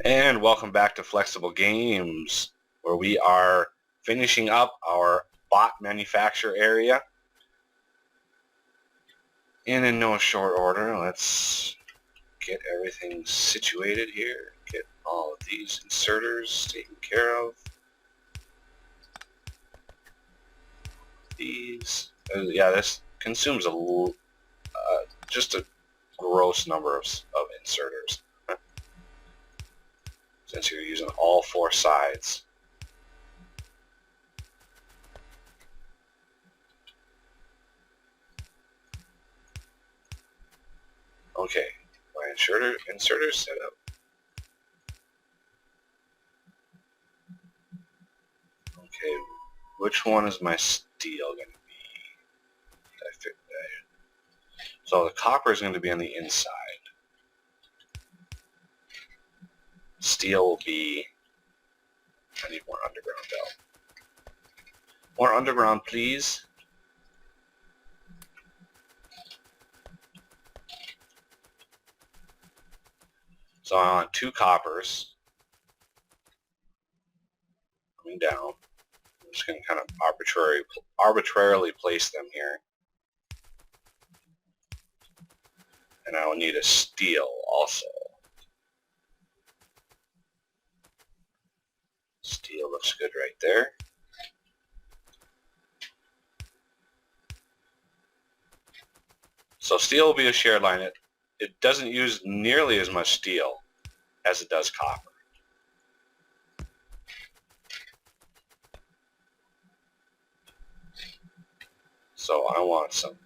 And welcome back to Flexible Games, where we are finishing up our bot manufacture area. And in no short order, let's get everything situated here. Get all of these inserters taken care of. These, yeah, this consumes just a gross number of inserters. Since you're using all four sides. Okay, my inserter set up. Okay, which one is my steel going to be? So the copper is going to be on the inside. Steel will be... I need more underground though. More underground, please. So I want 2 coppers coming down. I'm just going to kind of arbitrarily place them here. And I will need a steel also. Steel looks good right there. So steel will be a shared line. It doesn't use nearly as much steel as it does copper. So I want some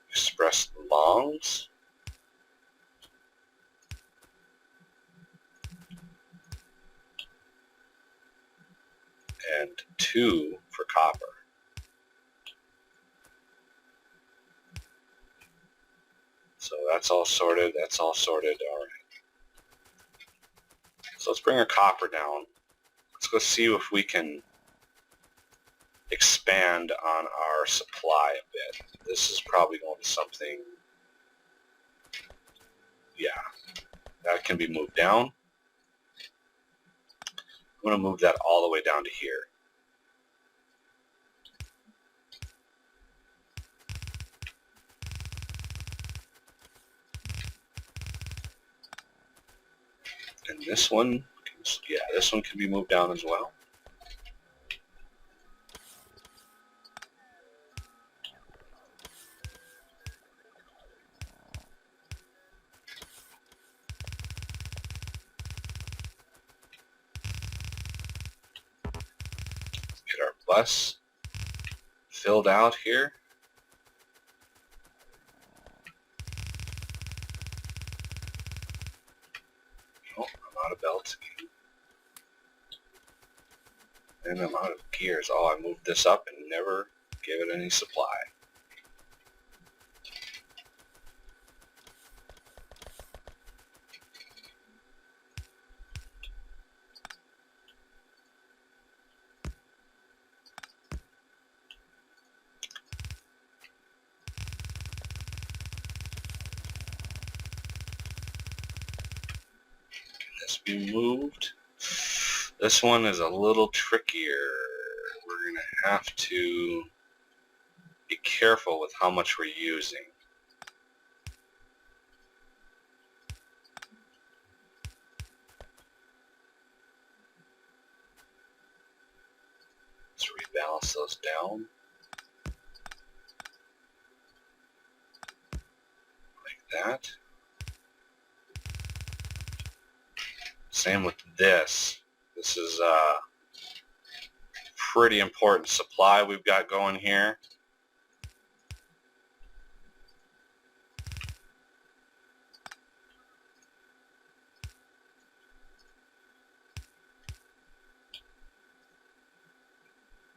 express longs. And 2 for copper. So that's all sorted. That's all sorted. All right. So let's bring our copper down. Let's go see if we can expand on our supply a bit. This is probably going to something, yeah, that can be moved down. I'm going to move that all the way down to here. And this one, yeah, this one can be moved down as well. Get our bus filled out here. Oh, I'm out of belts again. And I'm out of gears. Oh, I moved this up and never gave it any supply. Be moved. This one is a little trickier. We're going to have to be careful with how much we're using. Let's rebalance those down. Like that. Same with this. This is a pretty important supply we've got going here.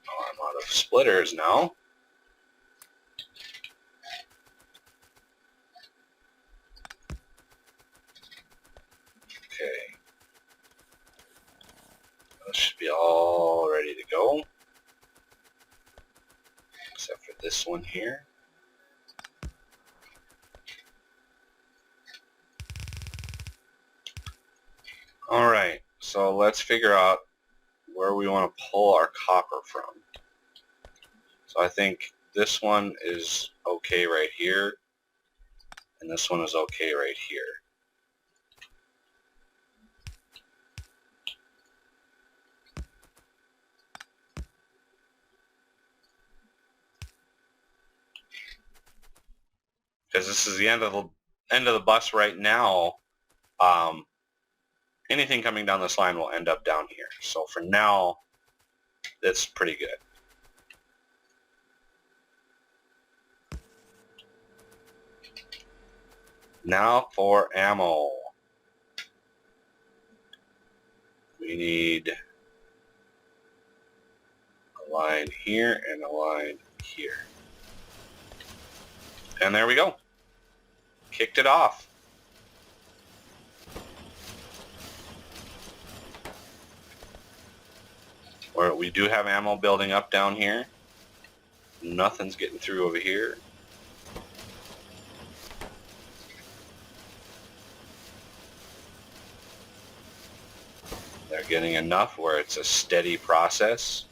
Oh, I'm out of splitters now. Okay. This should be all ready to go. Except for this one here. Alright, so let's figure out where we want to pull our copper from. So I think this one is okay right here, and this one is okay right here. Because this is the end of the bus right now. Anything coming down this line will end up down here. So for now, that's pretty good. Now for ammo. We need a line here and a line here. And there we go. Kicked it off. Where we do have ammo building up down here. Nothing's getting through over here. They're getting enough where it's a steady process.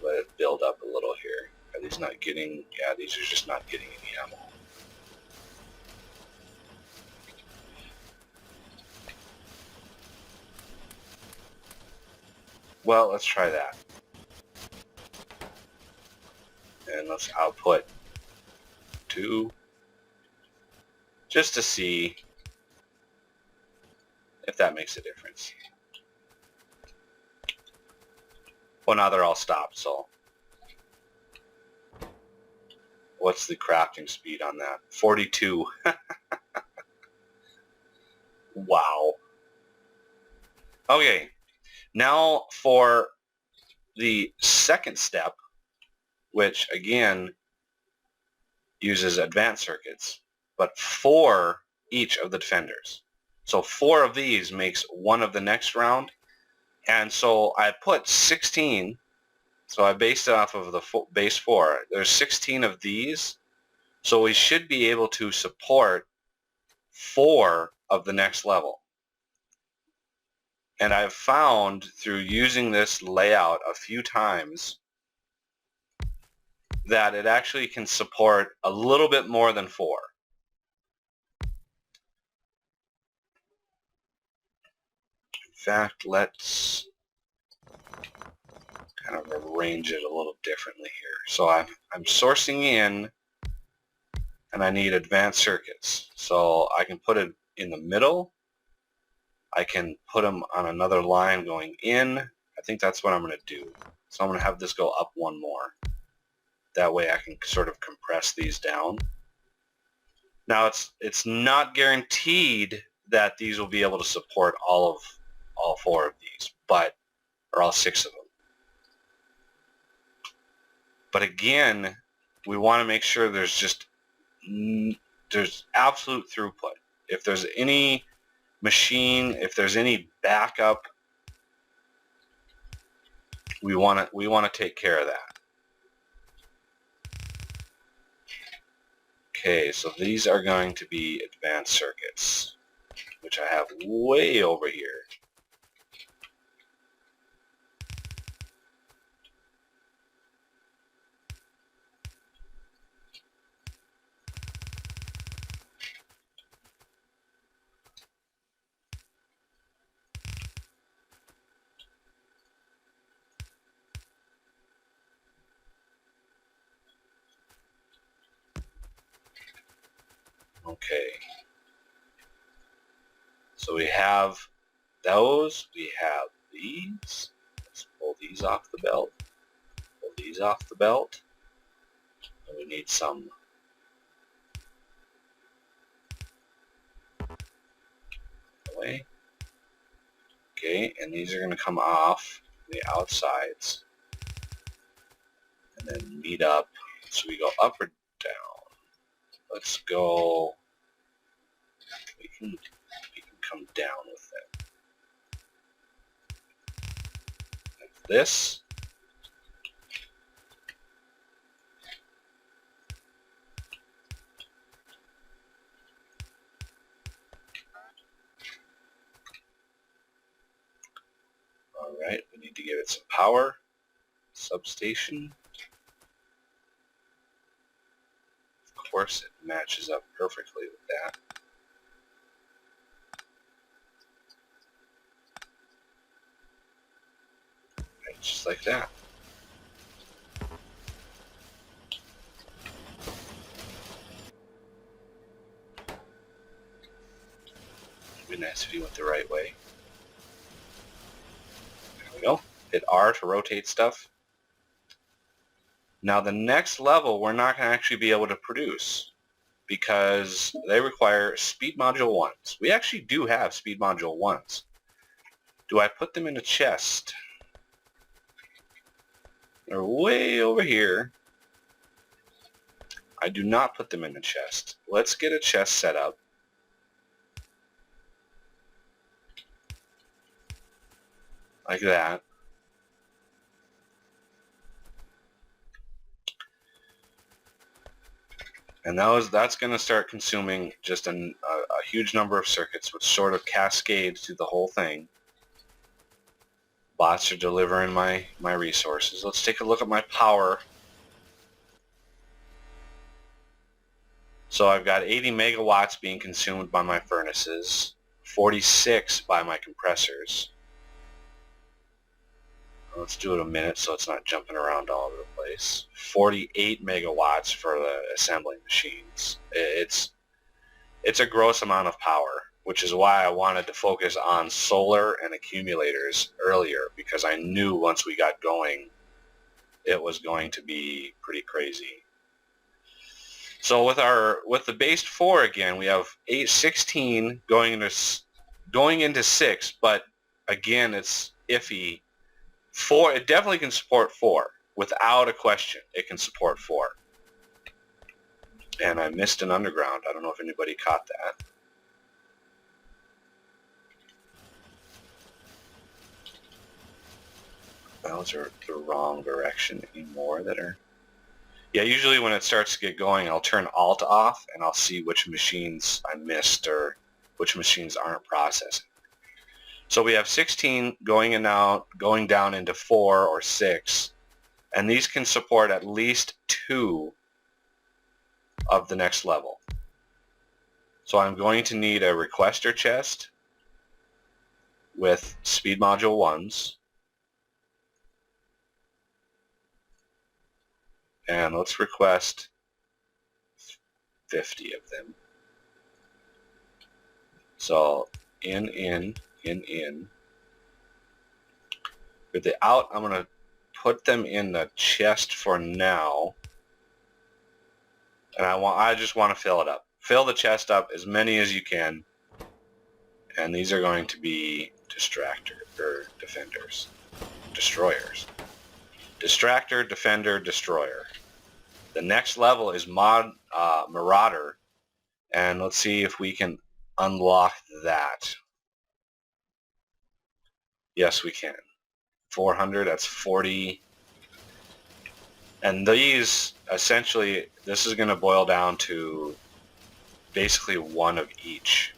Let it build up a little here. Are these not getting, yeah, these are just not getting any ammo. Well, let's try that. And let's output 2, just to see if that makes a difference. Well, now they're all stopped, so. What's the crafting speed on that? 42. Wow. Okay, now for the second step, which again uses advanced circuits, but 4 each of the defenders. So 4 of these makes one of the next round. And so I put 16, so I based it off of the base 4. There's 16 of these, so we should be able to support 4 of the next level. And I've found through using this layout a few times that it actually can support a little bit more than 4. In fact, let's kind of arrange it a little differently here. So I'm sourcing in, and I need advanced circuits. So I can put it in the middle. I can put them on another line going in. I think that's what I'm going to do. So I'm going to have this go up one more. That way I can sort of compress these down. Now it's not guaranteed that these will be able to support all 4 of these, or all 6 of them. But again, we want to make sure there's absolute throughput. If there's any machine, if there's any backup, we want to take care of that. Okay, so these are going to be advanced circuits, which I have way over here. Okay, so we have those, we have these. Let's pull these off the belt, pull these off the belt, and we need some away. Okay, and these are going to come off the outsides and then meet up. So we go up or down. Let's go, we can come down with it. Like this. need to give it some power. Substation. Of course, it matches up perfectly with that. Right, just like that. It'd be nice if you went the right way. There we go. Hit R to rotate stuff. Now the next level we're not going to actually be able to produce because they require speed module 1s. We actually do have speed module 1s. Do I put them in a chest? They're way over here. I do not put them in a chest. Let's get a chest set up. Like that. And that's going to start consuming just a huge number of circuits, which sort of cascades through the whole thing. Bots are delivering my resources. Let's take a look at my power. So I've got 80 megawatts being consumed by my furnaces, 46 by my compressors. Let's do it a minute so it's not jumping around all over the place. 48 megawatts for the assembling machines. It's a gross amount of power, which is why I wanted to focus on solar and accumulators earlier, because I knew once we got going, it was going to be pretty crazy. So with the base 4 again, we have 16 going into 6, but again, it's iffy. 4, it definitely can support 4. Without a question, it can support 4. And I missed an underground. I don't know if anybody caught that. Those are the wrong direction anymore that are... Yeah, usually when it starts to get going, I'll turn Alt off and I'll see which machines I missed or which machines aren't processing. So we have 16 going in out, going down into 4 or 6, and these can support at least 2 of the next level. So I'm going to need a requester chest with speed module 1s. And let's request 50 of them. So in. With the out, I'm going to put them in the chest for now. And I just want to fill it up. Fill the chest up as many as you can. And these are going to be destroyers. Distractor, defender, destroyer. The next level is Marauder. And let's see if we can unlock that. Yes, we can. 400, that's 40. And these, essentially, this is going to boil down to basically one of each.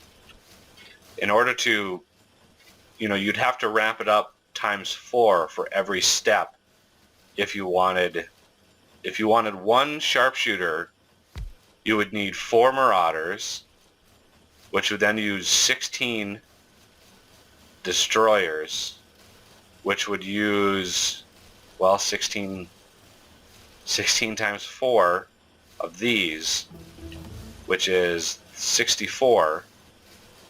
In order to, you'd have to ramp it up times 4 for every step if you wanted one sharpshooter, you would need 4 marauders, which would then use 16 destroyers, which would use, well, 16 times 4 of these, which is 64,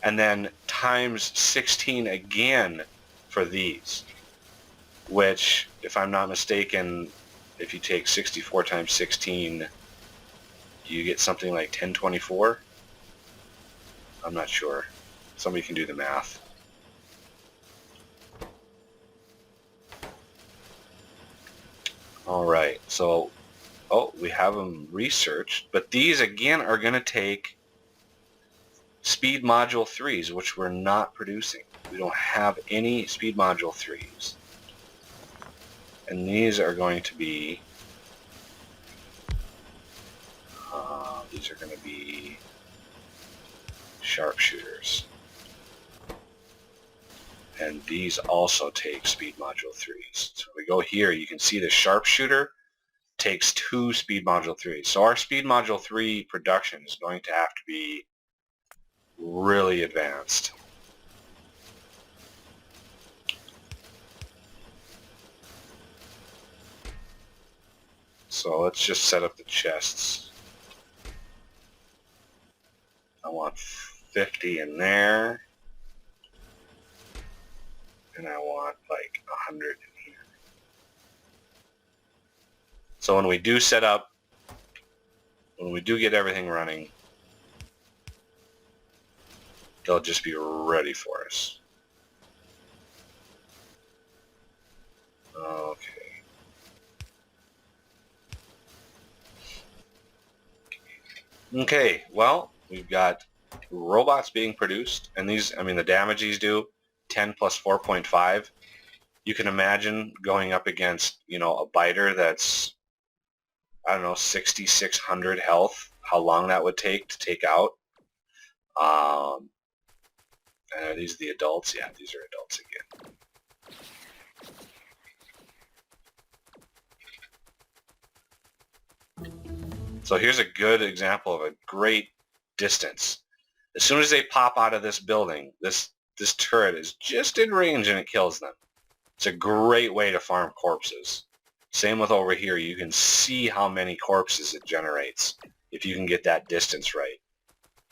and then times 16 again for these, which, if I'm not mistaken, if you take 64 times 16, you get something like 1024. I'm not sure. Somebody can do the math. All right, so, we have them researched, but these again are going to take speed module 3s, which we're not producing. We don't have any speed module 3s. And these are going to be, sharpshooters. And these also take speed module 3s. So we go here, you can see the sharpshooter takes 2 speed module 3s. So our speed module 3 production is going to have to be really advanced. So let's just set up the chests. I want 50 in there. And I want like 100 in here. So when we do set up, when we do get everything running, they'll just be ready for us. Okay. Okay, well, we've got robots being produced, and these, I mean, the damage these do, 10 plus 4.5. You can imagine going up against, you know, a biter that's, I don't know, 6,600 health, how long that would take to take out. Are these the adults? Yeah, these are adults again. So here's a good example of a great distance. As soon as they pop out of this building, this turret is just in range and it kills them. It's a great way to farm corpses. Same with over here. You can see how many corpses it generates if you can get that distance right.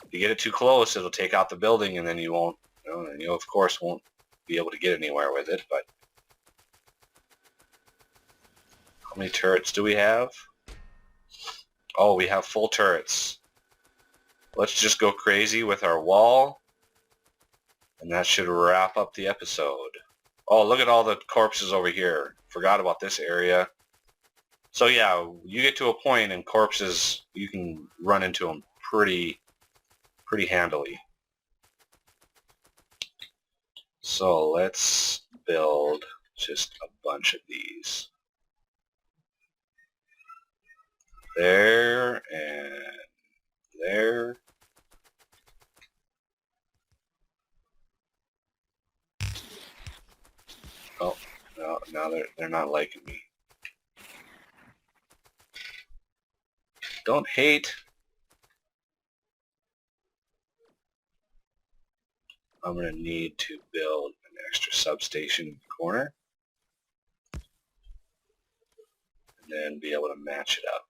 If you get it too close, it'll take out the building, and then you won't, you of course won't be able to get anywhere with it. But how many turrets do we have? Oh, we have full turrets. Let's just go crazy with our wall, and that should wrap up the episode. Oh, look at all the corpses over here. Forgot about this area. So yeah, you get to a point in corpses, you can run into them pretty handily. So let's build just a bunch of these. There and there. Oh, no, now they're not liking me. Don't hate. I'm going to need to build an extra substation in the corner. And then be able to match it up.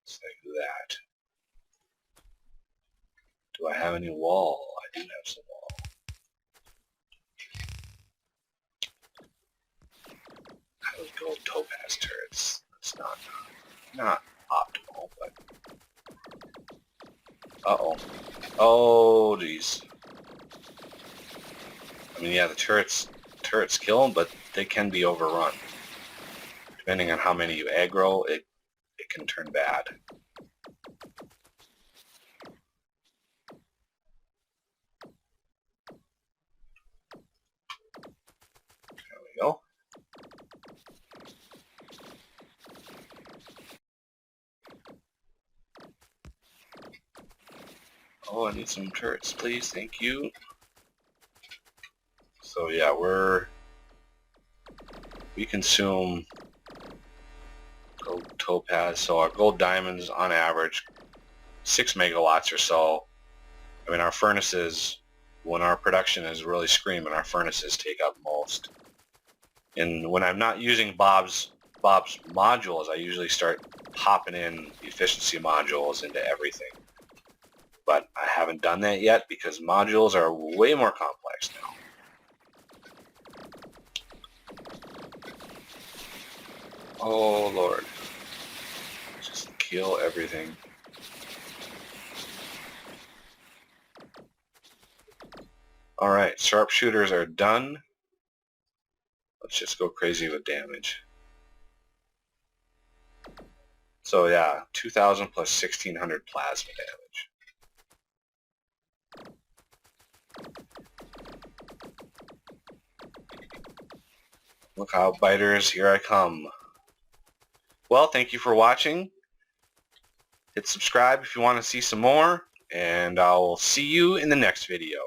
Just like that. Do I have any wall? I do have some wall. Those gold topaz turrets. That's not optimal, but... Uh-oh. Oh, geez. I mean, yeah, the turrets kill them, but they can be overrun. Depending on how many you aggro, it can turn bad. There we go. Oh, I need some turrets, please. Thank you. So yeah, we consume gold topaz. So our gold diamonds, on average, 6 megawatts or so. I mean, our furnaces, when our production is really screaming, our furnaces take up most. And when I'm not using Bob's modules, I usually start popping in efficiency modules into everything. But I haven't done that yet because modules are way more complex now. Oh Lord. Just kill everything. Alright, sharpshooters are done. Let's just go crazy with damage. So yeah, 2,000 plus 1,600 plasma damage. Look out, biters, here I come. Well, thank you for watching. Hit subscribe if you want to see some more, and I'll see you in the next video.